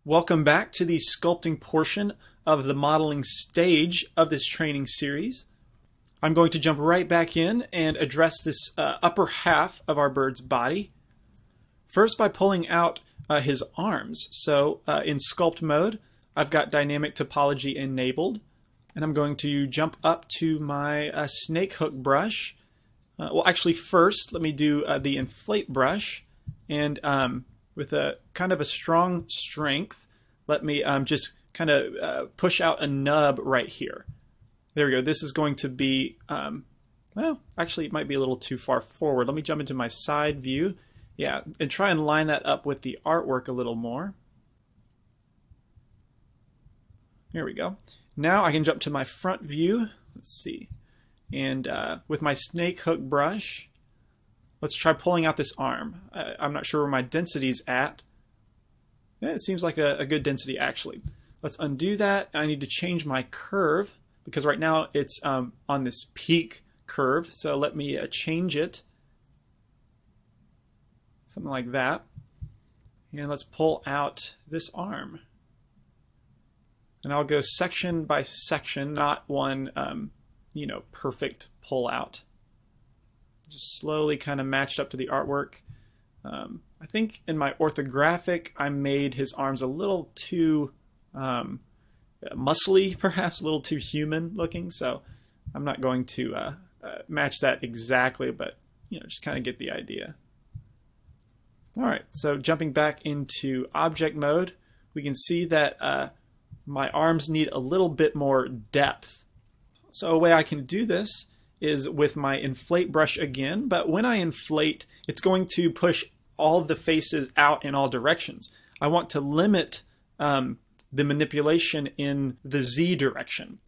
Welcome back to the sculpting portion of the modeling stage of this training series. I'm going to jump right back in and address this upper half of our bird's body. First by pulling out his arms. So in sculpt mode, I've got dynamic topology enabled, and I'm going to jump up to my snake hook brush. Well, actually first let me do the inflate brush, and with a kind of a strong strength, let me just kind of push out a nub right here. There we go. This is going to be, well, actually it might be a little too far forward. Let me jump into my side view. Yeah, and try and line that up with the artwork a little more. There we go. Now I can jump to my front view. Let's see. And with my snake hook brush, let's try pulling out this arm. I'm not sure where my density is at. Yeah, it seems like a good density actually. Let's undo that. I need to change my curve because right now it's on this peak curve. So let me change it. Something like that. And let's pull out this arm. And I'll go section by section, not one perfect pull out. Just slowly kind of matched up to the artwork. I think in my orthographic I made his arms a little too muscly, perhaps a little too human looking, so I'm not going to match that exactly, but just kind of get the idea. Alright, so jumping back into object mode, we can see that my arms need a little bit more depth. So a way I can do this is with my inflate brush again, but when I inflate, it's going to push all the faces out in all directions. I want to limit the manipulation in the Z direction.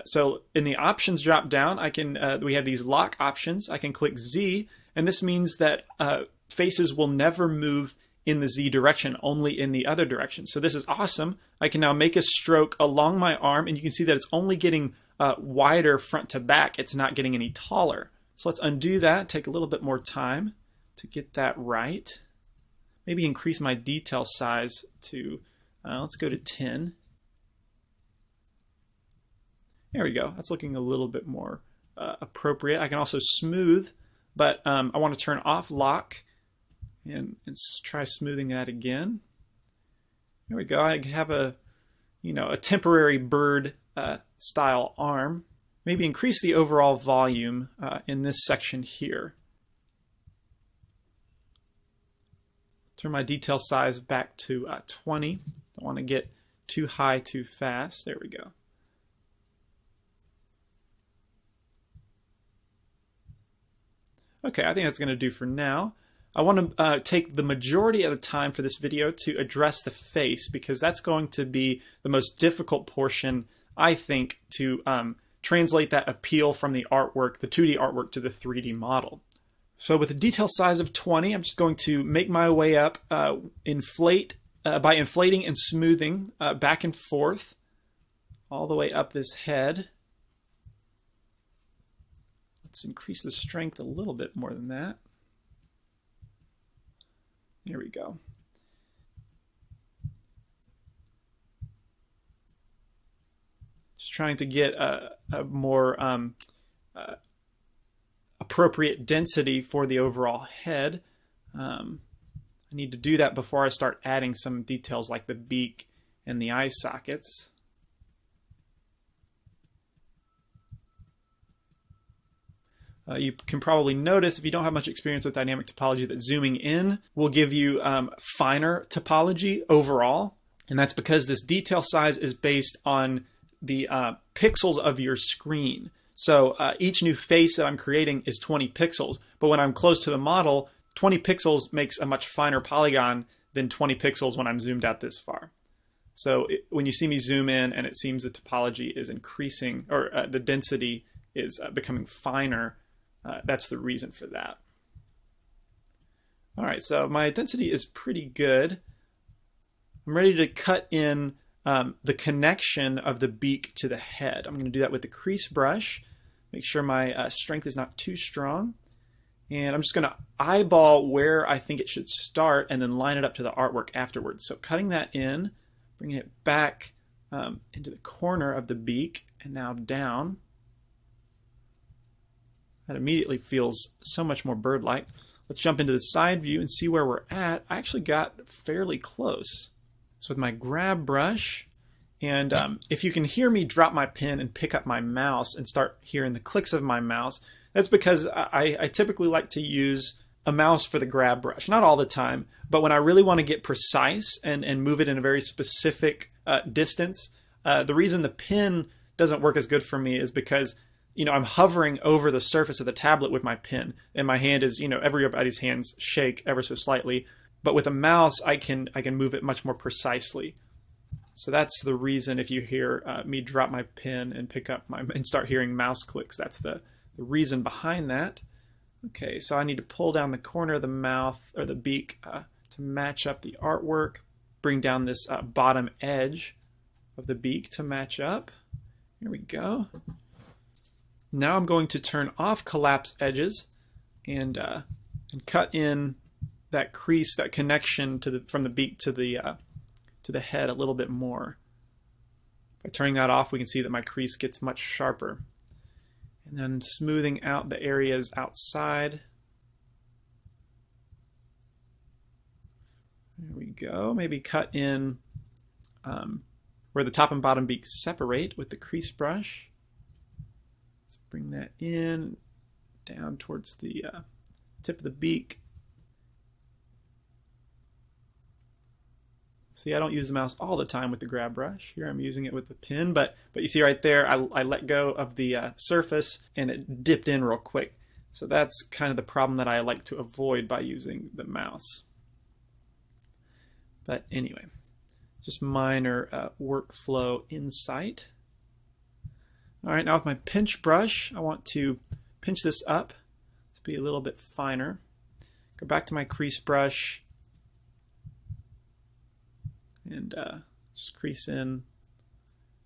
So in the options drop down, I can we have these lock options. I can click Z, and this means that faces will never move in the Z direction, only in the other direction. So this is awesome. I can now make a stroke along my arm, and you can see that it's only getting wider front to back. It's not getting any taller. So let's undo that, take a little bit more time to get that right. Maybe increase my detail size to, let's go to 10. There we go. That's looking a little bit more appropriate. I can also smooth, but I want to turn off lock and try smoothing that again. There we go. I have a temporary bird style arm. Maybe increase the overall volume in this section here. Turn my detail size back to 20. Don't want to get too high too fast. There we go. Okay, I think that's going to do for now. I want to take the majority of the time for this video to address the face, because that's going to be the most difficult portion, I think, to translate that appeal from the artwork, the 2D artwork, to the 3D model. So with a detail size of 20, I'm just going to make my way up, by inflating and smoothing back and forth all the way up this head. Let's increase the strength a little bit more than that. There we go. Just trying to get a more appropriate density for the overall head. I need to do that before I start adding some details like the beak and the eye sockets. You can probably notice, if you don't have much experience with dynamic topology, that zooming in will give you finer topology overall. And that's because this detail size is based on the pixels of your screen. So each new face that I'm creating is 20 pixels. But when I'm close to the model, 20 pixels makes a much finer polygon than 20 pixels when I'm zoomed out this far. So when you see me zoom in and it seems the topology is increasing, or the density is becoming finer, that's the reason for that. All right, so my density is pretty good. I'm ready to cut in the connection of the beak to the head. I'm going to do that with the crease brush. Make sure my strength is not too strong. And I'm just going to eyeball where I think it should start and then line it up to the artwork afterwards. So cutting that in, bringing it back into the corner of the beak and now down. That immediately feels so much more bird-like. Let's jump into the side view and see where we're at. I actually got fairly close. So with my grab brush, and if you can hear me drop my pen and pick up my mouse and start hearing the clicks of my mouse, that's because I typically like to use a mouse for the grab brush. Not all the time, but when I really want to get precise and move it in a very specific distance, the reason the pen doesn't work as good for me is because I'm hovering over the surface of the tablet with my pen, and my hand is, everybody's hands shake ever so slightly. But with a mouse, I can move it much more precisely. So that's the reason if you hear me drop my pen and pick up and start hearing mouse clicks, that's the reason behind that. Okay, so I need to pull down the corner of the mouth or the beak to match up the artwork. Bring down this bottom edge of the beak to match up. Here we go. Now I'm going to turn off collapse edges and cut in that crease, that connection from the beak to the head a little bit more. By turning that off, we can see that my crease gets much sharper. And then smoothing out the areas outside. There we go. Maybe cut in where the top and bottom beaks separate with the crease brush. Let's bring that in, down towards the tip of the beak. See, I don't use the mouse all the time with the grab brush. Here I'm using it with the pen, but you see right there, I let go of the surface and it dipped in real quick. So that's kind of the problem that I like to avoid by using the mouse. But anyway, just minor workflow insight. All right, now with my pinch brush, I want to pinch this up to be a little bit finer. Go back to my crease brush and just crease in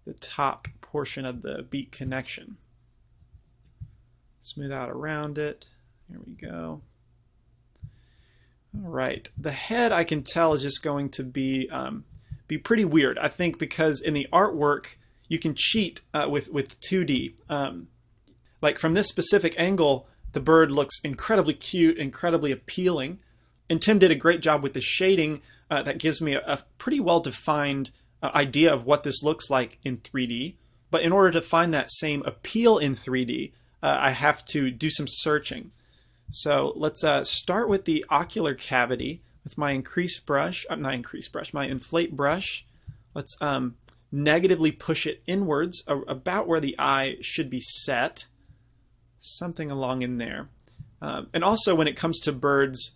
the top portion of the beak connection. Smooth out around it. There we go. All right, the head I can tell is just going to be pretty weird. I think because in the artwork you can cheat with 2D. Like from this specific angle, the bird looks incredibly cute, incredibly appealing. And Tim did a great job with the shading that gives me a pretty well-defined idea of what this looks like in 3D. But in order to find that same appeal in 3D, I have to do some searching. So let's start with the ocular cavity with my my inflate brush. Let's negatively push it inwards about where the eye should be set. Something along in there. And also when it comes to birds,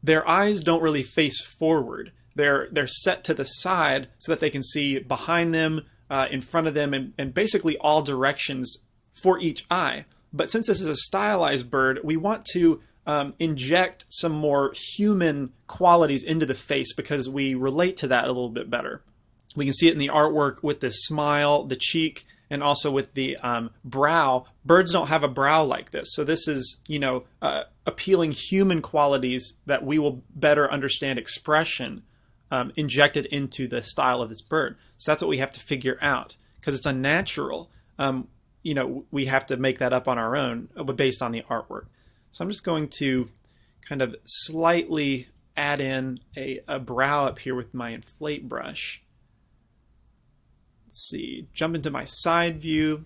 their eyes don't really face forward. They're set to the side so that they can see behind them, in front of them, and basically all directions for each eye. But since this is a stylized bird, we want to inject some more human qualities into the face because we relate to that a little bit better. We can see it in the artwork with the smile, the cheek, and also with the brow. Birds don't have a brow like this. So this is, appealing human qualities that we will better understand expression injected into the style of this bird. So that's what we have to figure out because it's unnatural. We have to make that up on our own based on the artwork. So I'm just going to kind of slightly add in a brow up here with my inflate brush. Let's see, jump into my side view,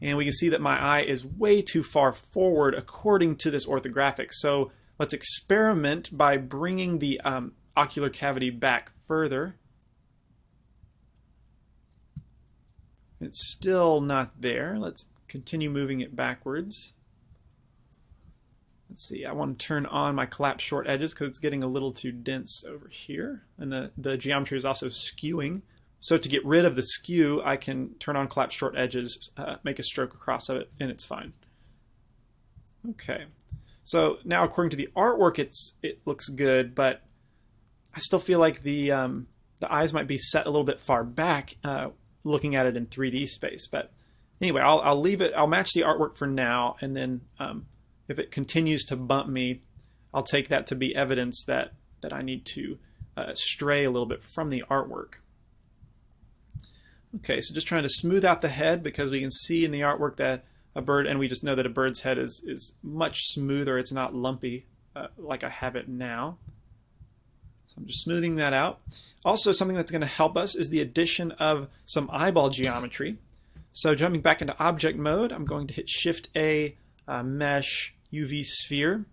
and we can see that my eye is way too far forward according to this orthographic. So let's experiment by bringing the ocular cavity back further. It's still not there. Let's continue moving it backwards. Let's see, I want to turn on my collapse short edges because it's getting a little too dense over here. And the geometry is also skewing. So to get rid of the skew, I can turn on collapse short edges, make a stroke across of it, and it's fine. Okay, so now according to the artwork, it looks good, but I still feel like the eyes might be set a little bit far back, looking at it in 3D space. But anyway, I'll leave it. I'll match the artwork for now, and then if it continues to bump me, I'll take that to be evidence that I need to stray a little bit from the artwork. Okay, so just trying to smooth out the head because we can see in the artwork that a bird, and we just know that a bird's head is much smoother. It's not lumpy like I have it now. So I'm just smoothing that out. Also, something that's going to help us is the addition of some eyeball geometry. So jumping back into object mode, I'm going to hit Shift A, Mesh, UV Sphere.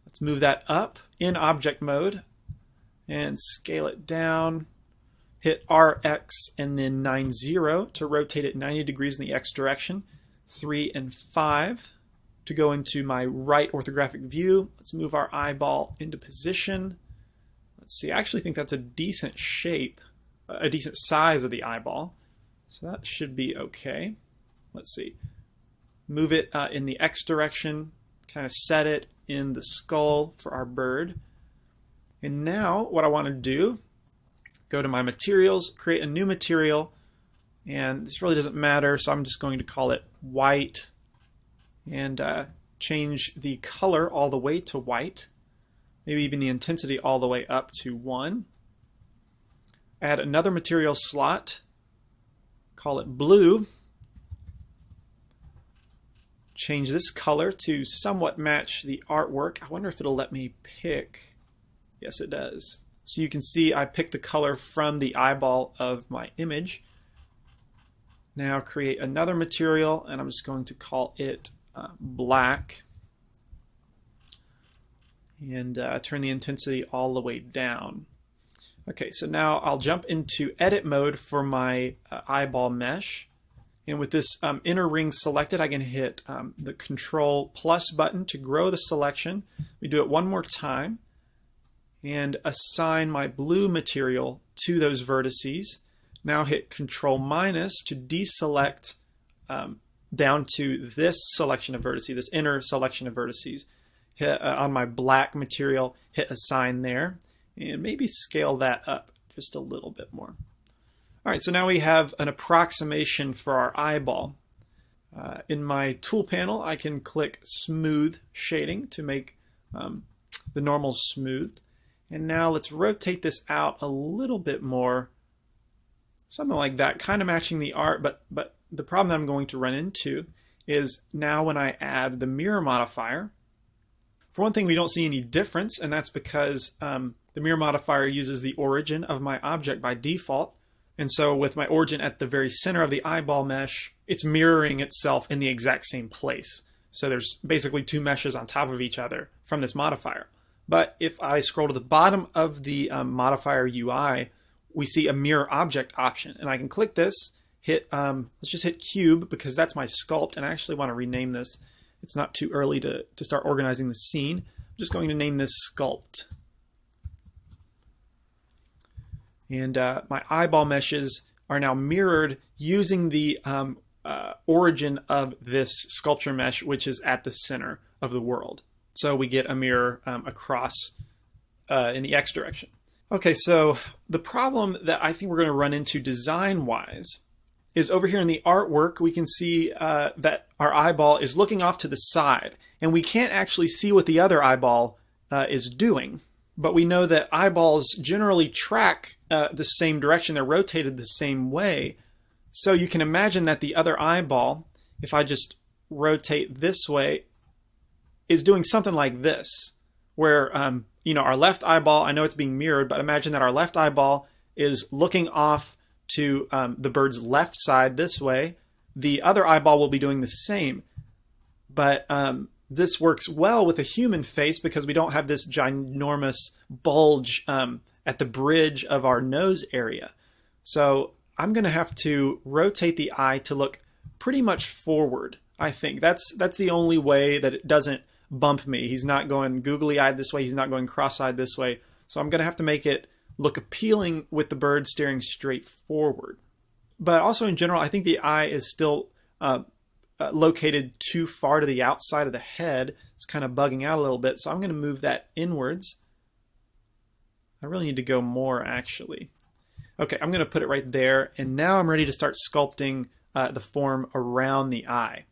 Let's move that up in object mode and scale it down. Hit RX and then 90 to rotate it 90 degrees in the X direction. 3 and 5 to go into my right orthographic view. Let's move our eyeball into position. Let's see, I actually think that's a decent shape, a decent size of the eyeball. So that should be okay. Let's see. Move it in the X direction, kind of set it in the skull for our bird. And now what I want to do, go to my materials, create a new material, and this really doesn't matter, so I'm just going to call it white and change the color all the way to white, maybe even the intensity all the way up to 1. Add another material slot, call it blue, change this color to somewhat match the artwork. I wonder if it'll let me pick. Yes, it does. So you can see I picked the color from the eyeball of my image. Now create another material, and I'm just going to call it black. And turn the intensity all the way down. Okay, so now I'll jump into edit mode for my eyeball mesh. And with this inner ring selected, I can hit the Control plus button to grow the selection. We do it one more time and assign my blue material to those vertices. Now hit Control minus to deselect down to this selection of vertices, this inner selection of vertices. Hit on my black material, hit assign there, and maybe scale that up just a little bit more. All right, so now we have an approximation for our eyeball. In my tool panel, I can click Smooth Shading to make the normal smoothed. And now let's rotate this out a little bit more, something like that, kind of matching the art, but the problem that I'm going to run into is now when I add the mirror modifier, for one thing, we don't see any difference, and that's because the mirror modifier uses the origin of my object by default. And so with my origin at the very center of the eyeball mesh, it's mirroring itself in the exact same place. So there's basically two meshes on top of each other from this modifier. But if I scroll to the bottom of the modifier UI, we see a mirror object option. And I can click this, hit, let's just hit cube because that's my sculpt. And I actually want to rename this. It's not too early to start organizing the scene. I'm just going to name this sculpt. And my eyeball meshes are now mirrored using the origin of this sculpture mesh, which is at the center of the world. So we get a mirror across in the X direction. Okay, so the problem that I think we're going to run into design-wise is over here in the artwork, we can see that our eyeball is looking off to the side, and we can't actually see what the other eyeball is doing. But we know that eyeballs generally track the same direction. They're rotated the same way. So you can imagine that the other eyeball, if I just rotate this way, is doing something like this, where you know, our left eyeball, I know it's being mirrored, but imagine that our left eyeball is looking off to the bird's left side this way. The other eyeball will be doing the same. But this works well with a human face because we don't have this ginormous bulge at the bridge of our nose area. So I'm going to have to rotate the eye to look pretty much forward, I think. That's the only way that it doesn't bump me. He's not going googly-eyed this way. He's not going cross-eyed this way. So I'm going to have to make it look appealing with the bird staring straight forward. But also in general, I think the eye is still located too far to the outside of the head. It's kind of bugging out a little bit, so I'm going to move that inwards. I really need to go more, actually. Okay, I'm going to put it right there, and now I'm ready to start sculpting the form around the eye.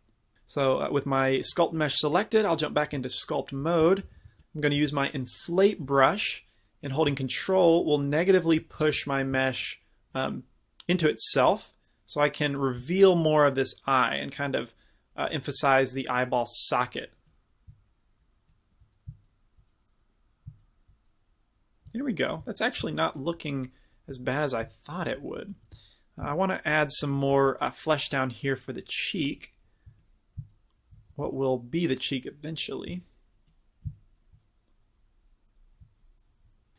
So with my sculpt mesh selected, I'll jump back into sculpt mode. I'm going to use my inflate brush, and holding control will negatively push my mesh into itself, so I can reveal more of this eye and kind of emphasize the eyeball socket. Here we go. That's actually not looking as bad as I thought it would. I want to add some more flesh down here for the cheek. What will be the cheek eventually.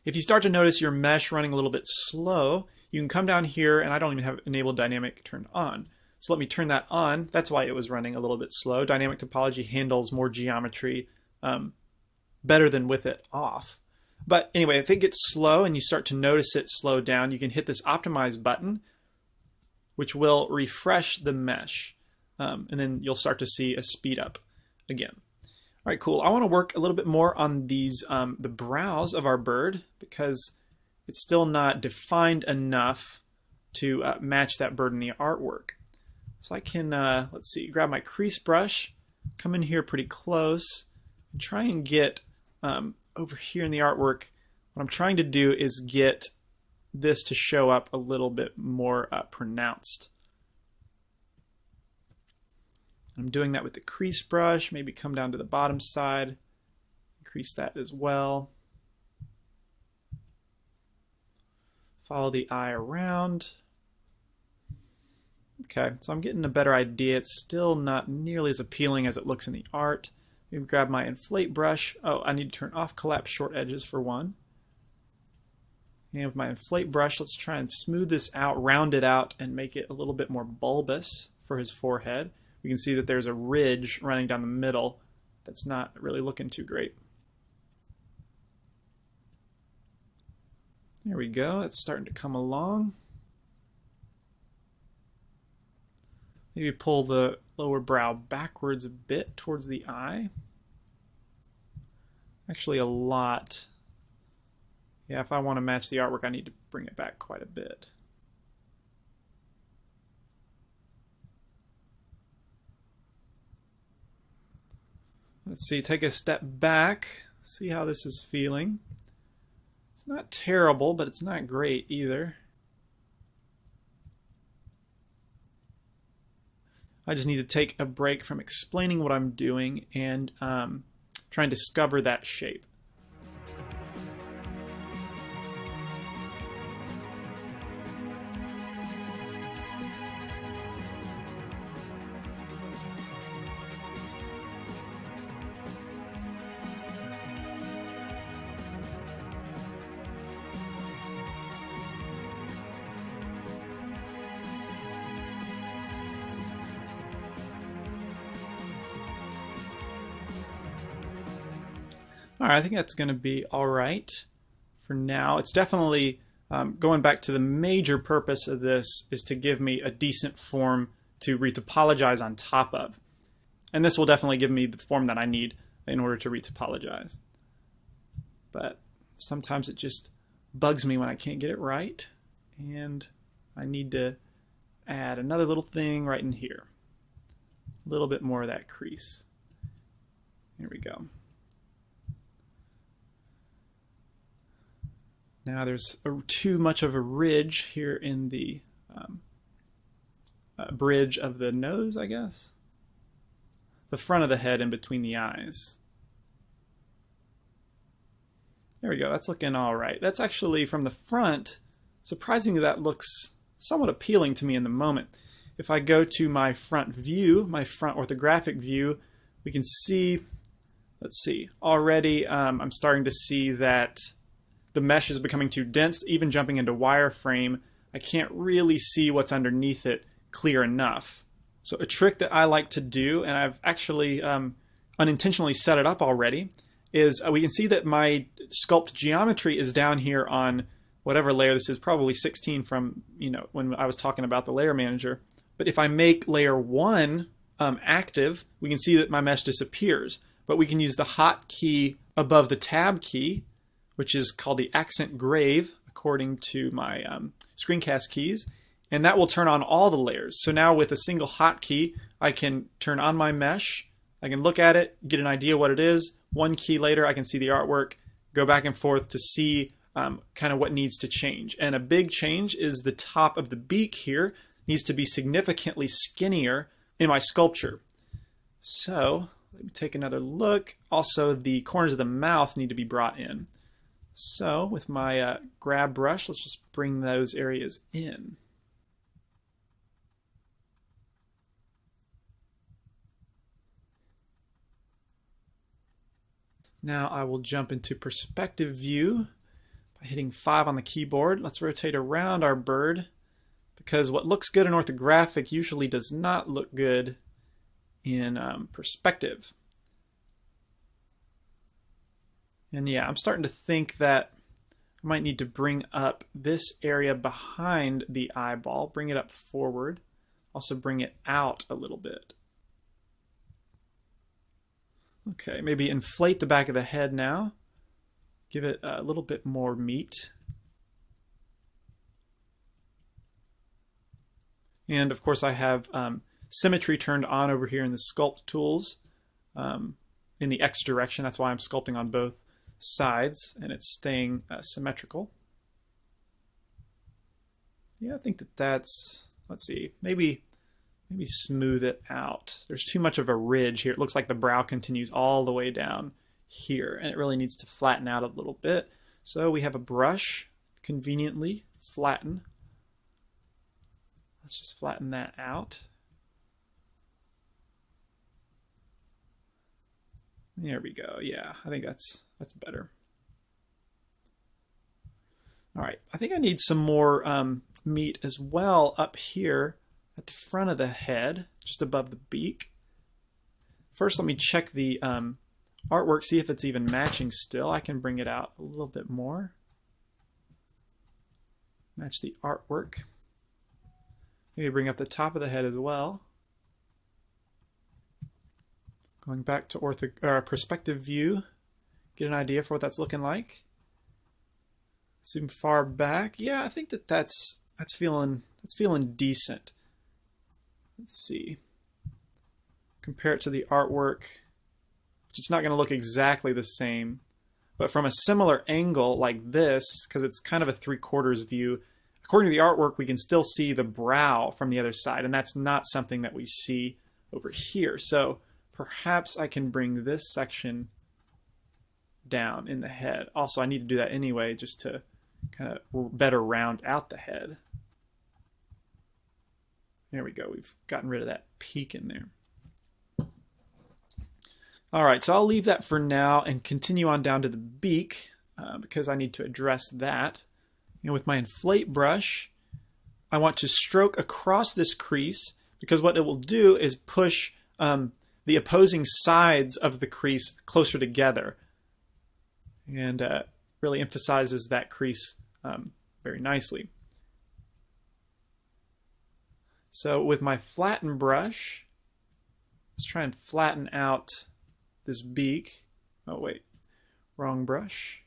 If you start to notice your mesh running a little bit slow, you can come down here, and I don't even have enabled dynamic turned on. So let me turn that on. That's why it was running a little bit slow. Dynamic topology handles more geometry better than with it off. But anyway, if it gets slow and you start to notice it slow down, you can hit this optimize button, which will refresh the mesh. And then you'll start to see a speed up again. All right, cool. I want to work a little bit more on these the brows of our bird, because it's still not defined enough to match that bird in the artwork. So I can, let's see, grab my crease brush, come in here pretty close, and try and get over here in the artwork. What I'm trying to do is get this to show up a little bit more pronounced. I'm doing that with the crease brush. Maybe come down to the bottom side, increase that as well. Follow the eye around. Okay, so I'm getting a better idea. It's still not nearly as appealing as it looks in the art. Maybe grab my inflate brush. Oh, I need to turn off collapse short edges for one. And with my inflate brush, let's try and smooth this out, round it out, and make it a little bit more bulbous for his forehead. We can see that there's a ridge running down the middle that's not really looking too great. There we go. It's starting to come along. Maybe pull the lower brow backwards a bit towards the eye. Actually, a lot. Yeah, if I want to match the artwork, I need to bring it back quite a bit. Let's see, take a step back, see how this is feeling. It's not terrible, but it's not great either. I just need to take a break from explaining what I'm doing and try and discover that shape. All right, I think that's going to be all right for now. It's definitely, going back to the major purpose of this is to give me a decent form to retopologize on top of. And this will definitely give me the form that I need in order to retopologize. But sometimes it just bugs me when I can't get it right. And I need to add another little thing right in here. A little bit more of that crease. Here we go. Now there's too much of a ridge here in the bridge of the nose, I guess. The front of the head in between the eyes. There we go, that's looking all right. That's actually from the front. Surprisingly, that looks somewhat appealing to me in the moment. If I go to my front view, my front orthographic view, we can see, let's see, already I'm starting to see that the mesh is becoming too dense. Even jumping into wireframe, I can't really see what's underneath it clear enough. So a trick that I like to do, and I've actually unintentionally set it up already, is we can see that my sculpt geometry is down here on whatever layer this is, probably 16 from, you know, when I was talking about the layer manager. But if I make layer 1 active, we can see that my mesh disappears. But we can use the hotkey above the tab key, which is called the accent grave, according to my screencast keys, and that will turn on all the layers. So now with a single hotkey, I can turn on my mesh, I can look at it, get an idea what it is. One key later, I can see the artwork, go back and forth to see kind of what needs to change. And a big change is the top of the beak here needs to be significantly skinnier in my sculpture. So let me take another look. Also, the corners of the mouth need to be brought in. So with my grab brush, let's just bring those areas in. Now I will jump into perspective view by hitting 5 on the keyboard. Let's rotate around our bird, because what looks good in orthographic usually does not look good in perspective. And yeah, I'm starting to think that I might need to bring up this area behind the eyeball, bring it up forward, also bring it out a little bit. Okay, maybe inflate the back of the head now. Give it a little bit more meat. And of course I have symmetry turned on over here in the sculpt tools in the X direction. That's why I'm sculpting on both sides, and it's staying symmetrical. Yeah, I think that's, let's see, maybe smooth it out. There's too much of a ridge here. It looks like the brow continues all the way down here, and it really needs to flatten out a little bit. So we have a brush, conveniently flatten. Let's just flatten that out. There we go. Yeah, I think that's better. All right, I think I need some more meat as well up here at the front of the head, just above the beak. First, let me check the artwork, see if it's even matching still. I can bring it out a little bit more. Match the artwork. Maybe bring up the top of the head as well. Going back to perspective view, get an idea for what that's looking like. Zoom far back. Yeah, I think that's feeling decent. Let's see. Compare it to the artwork. It's not going to look exactly the same, but from a similar angle like this, because it's kind of a 3/4 view, according to the artwork, we can still see the brow from the other side, and that's not something that we see over here. So perhaps I can bring this section down in the head. Also, I need to do that anyway just to kind of better round out the head. There we go. We've gotten rid of that peak in there. All right, so I'll leave that for now and continue on down to the beak because I need to address that. And with my inflate brush, I want to stroke across this crease, because what it will do is push the opposing sides of the crease closer together, and really emphasizes that crease very nicely. So with my flatten brush, let's try and flatten out this beak. Oh wait, wrong brush.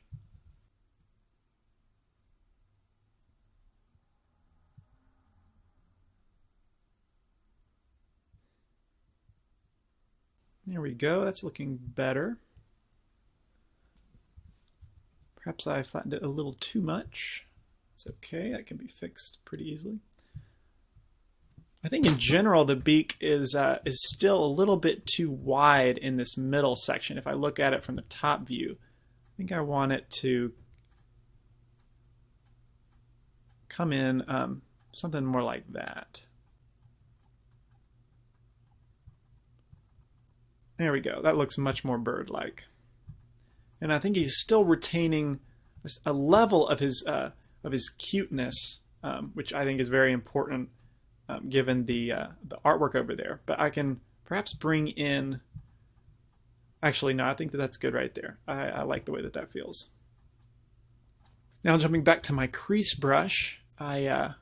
There we go, that's looking better. Perhaps I flattened it a little too much. It's okay, that can be fixed pretty easily. I think in general the beak is still a little bit too wide in this middle section. If I look at it from the top view, I think I want it to come in something more like that. There we go. That looks much more bird-like. And I think he's still retaining a level of his cuteness, which I think is very important given the artwork over there. But I can perhaps bring in... Actually, no, I think that's good right there. I like the way that feels. Now jumping back to my crease brush, I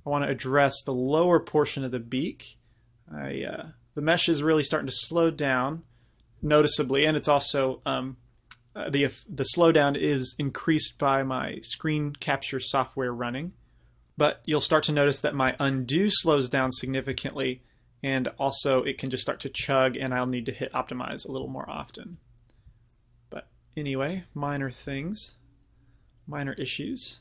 want to address the lower portion of the beak. The mesh is really starting to slow down noticeably, and it's also the slowdown is increased by my screen capture software running. But you'll start to notice that my undo slows down significantly, and also it can just start to chug, and I'll need to hit optimize a little more often. But anyway, minor things. minor issues.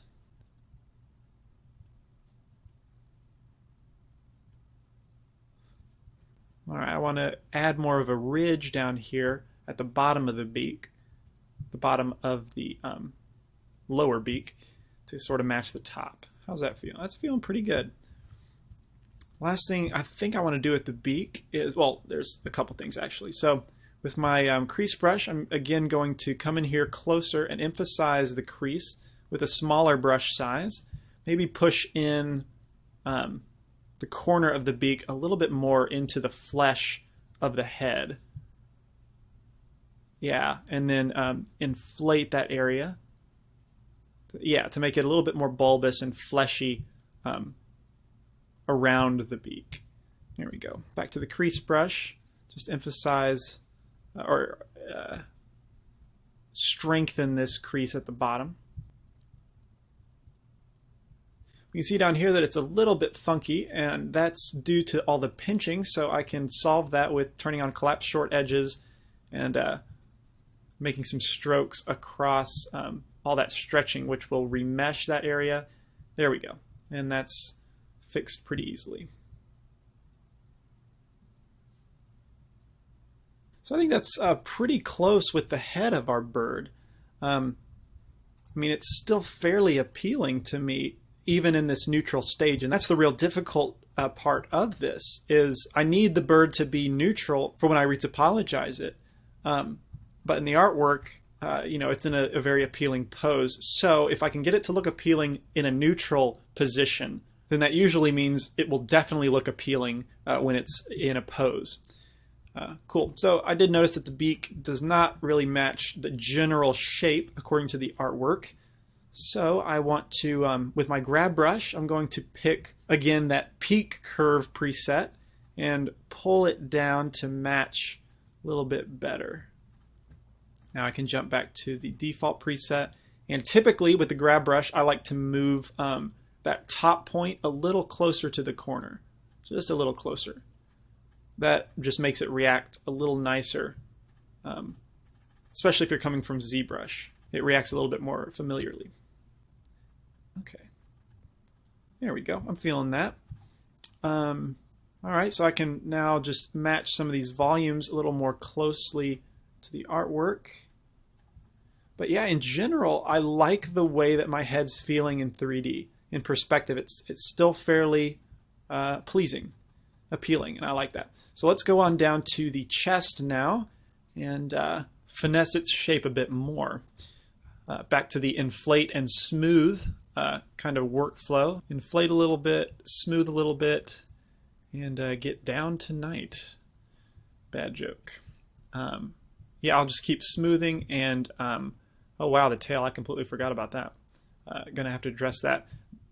All right, I want to add more of a ridge down here at the bottom of the beak, the bottom of the lower beak, to sort of match the top. How's that feel? That's feeling pretty good. Last thing I think I want to do with the beak is, well, there's a couple things actually. So with my crease brush, I'm again going to come in here closer and emphasize the crease with a smaller brush size. Maybe push in the corner of the beak a little bit more into the flesh of the head. Yeah, and then inflate that area. Yeah, to make it a little bit more bulbous and fleshy around the beak. There we go. Back to the crease brush. Just emphasize or strengthen this crease at the bottom. You can see down here that it's a little bit funky, and that's due to all the pinching, so I can solve that with turning on collapse short edges and making some strokes across all that stretching, which will remesh that area. There we go. And that's fixed pretty easily. So I think that's pretty close with the head of our bird. I mean, it's still fairly appealing to me, even in this neutral stage, and that's the real difficult part of this, is I need the bird to be neutral for when I retopologize it. But in the artwork, you know, it's in a very appealing pose. So if I can get it to look appealing in a neutral position, then that usually means it will definitely look appealing when it's in a pose. Cool. So I did notice that the beak does not really match the general shape according to the artwork. So I want to, with my grab brush, I'm going to pick, again, that peak curve preset and pull it down to match a little bit better. Now I can jump back to the default preset, and typically with the grab brush I like to move that top point a little closer to the corner, just a little closer. That just makes it react a little nicer, especially if you're coming from ZBrush. It reacts a little bit more familiarly. Okay, there we go. I'm feeling that. All right, so I can now just match some of these volumes a little more closely to the artwork. But yeah, in general, I like the way that my head's feeling in 3D. In perspective, it's still fairly pleasing, appealing, and I like that. So let's go on down to the chest now and finesse its shape a bit more. Back to the inflate and smooth kind of workflow. Inflate a little bit, smooth a little bit, and get down to night. Bad joke. Yeah, I'll just keep smoothing, and oh wow, the tail, I completely forgot about that. Gonna have to address that.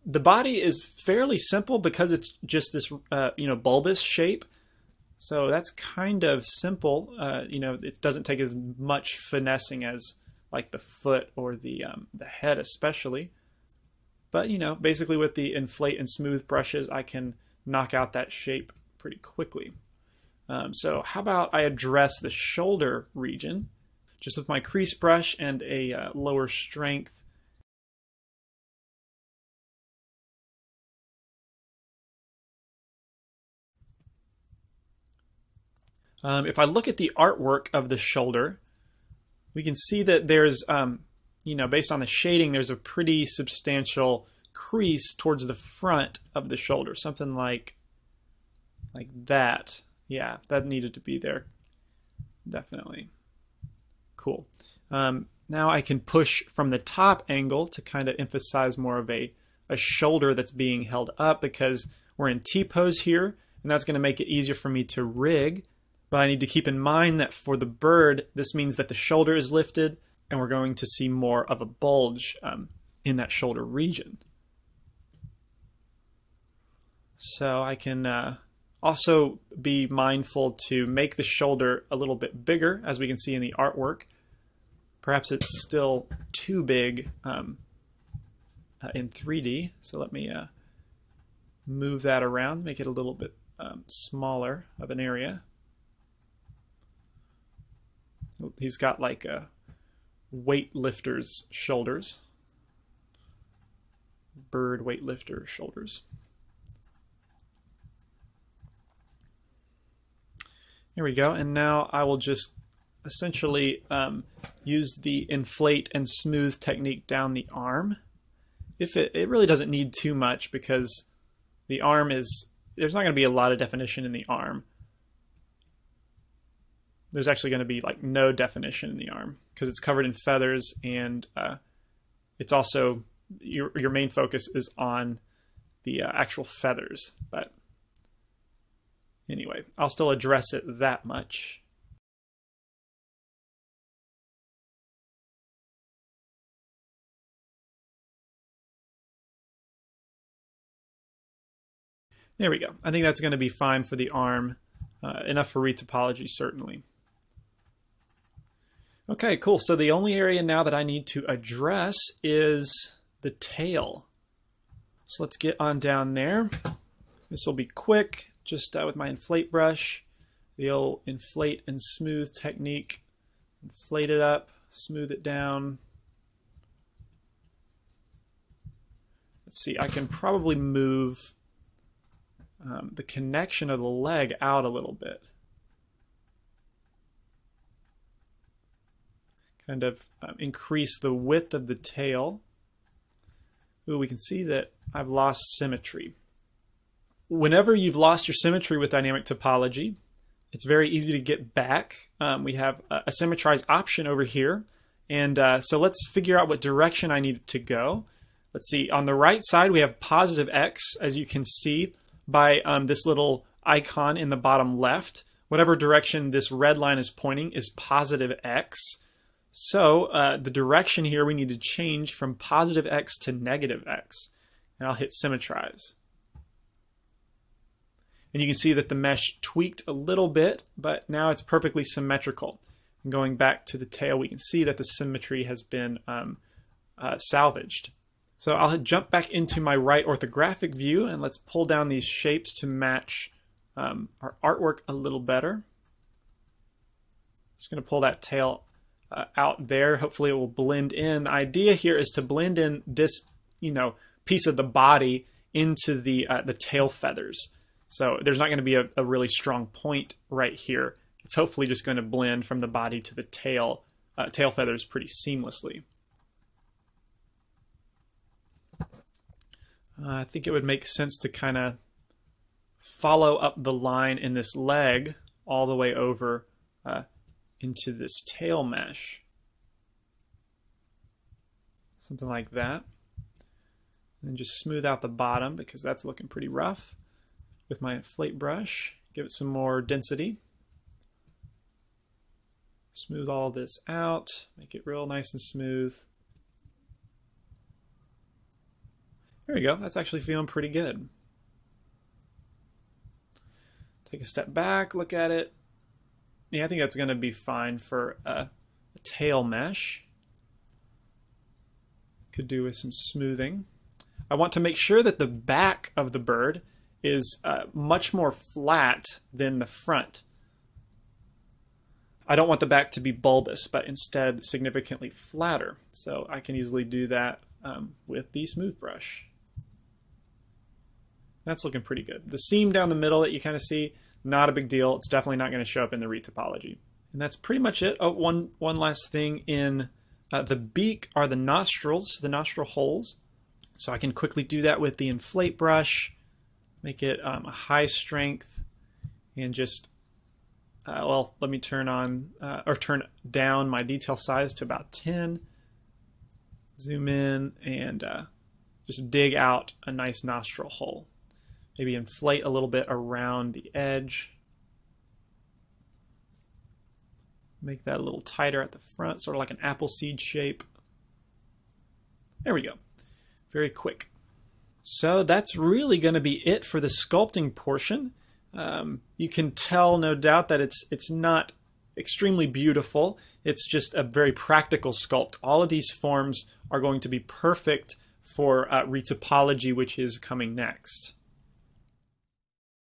The body is fairly simple because it's just this you know, bulbous shape. So that's kind of simple. You know, it doesn't take as much finessing as like the foot or the head especially. But you know, basically with the inflate and smooth brushes, I can knock out that shape pretty quickly. So how about I address the shoulder region just with my crease brush and a lower strength. If I look at the artwork of the shoulder, we can see that there's, you know, based on the shading, there's a pretty substantial crease towards the front of the shoulder, something like that. Yeah, that needed to be there, definitely. Cool. Now I can push from the top angle to kind of emphasize more of a shoulder that's being held up, because we're in T-pose here, and that's going to make it easier for me to rig. But I need to keep in mind that for the bird, this means that the shoulder is lifted, and we're going to see more of a bulge in that shoulder region. So I can also be mindful to make the shoulder a little bit bigger, as we can see in the artwork. Perhaps it's still too big in 3D, so let me move that around, make it a little bit smaller of an area. He's got like a weightlifter's shoulders. bird weightlifter shoulders. Here we go, and now I will just essentially use the inflate and smooth technique down the arm. If it really doesn't need too much, because the arm is, there's not going to be a lot of definition in the arm. There's actually going to be like no definition in the arm because it's covered in feathers, and it's also, your main focus is on the actual feathers. But anyway, I'll still address it that much. There we go. I think that's going to be fine for the arm. Enough for retopology, certainly. Okay, cool. So the only area now that I need to address is the tail. So let's get on down there. This will be quick, just with my inflate brush. The old inflate and smooth technique. Inflate it up, smooth it down. Let's see, I can probably move the connection of the leg out a little bit. Kind of increase the width of the tail. Ooh, we can see that I've lost symmetry. Whenever you've lost your symmetry with dynamic topology, it's very easy to get back. We have a symmetrize option over here. And so let's figure out what direction I need to go. Let's see, on the right side we have positive X, as you can see by this little icon in the bottom left. Whatever direction this red line is pointing is positive X. So the direction here we need to change from positive X to negative X. And I'll hit symmetrize. And you can see that the mesh tweaked a little bit, but now it's perfectly symmetrical. And going back to the tail, we can see that the symmetry has been salvaged. So I'll jump back into my right orthographic view, and let's pull down these shapes to match our artwork a little better. Just going to pull that tail out there. Hopefully it will blend in. The idea here is to blend in this, piece of the body into the tail feathers. So there's not going to be a really strong point right here. It's hopefully just going to blend from the body to the tail feathers pretty seamlessly. I think it would make sense to kind of follow up the line in this leg all the way over into this tail mesh. Something like that. And then just smooth out the bottom because that's looking pretty rough with my inflate brush. Give it some more density. Smooth all this out. Make it real nice and smooth. There we go. That's actually feeling pretty good. Take a step back, look at it. Yeah, I think that's going to be fine for a tail mesh. Could do with some smoothing. I want to make sure that the back of the bird is much more flat than the front. I don't want the back to be bulbous, but instead significantly flatter. So I can easily do that with the smooth brush. That's looking pretty good. The seam down the middle that you kind of see, not a big deal. It's definitely not going to show up in the retopology. And that's pretty much it. Oh, one last thing in the beak are the nostrils, the nostril holes. So I can quickly do that with the inflate brush, make it a high strength, and just, well, let me turn on, or turn down my detail size to about 10. Zoom in and just dig out a nice nostril hole. Maybe inflate a little bit around the edge. Make that a little tighter at the front, sort of like an apple seed shape. There we go. Very quick. So that's really going to be it for the sculpting portion. You can tell, no doubt, that it's not extremely beautiful. It's just a very practical sculpt. All of these forms are going to be perfect for retopology, which is coming next.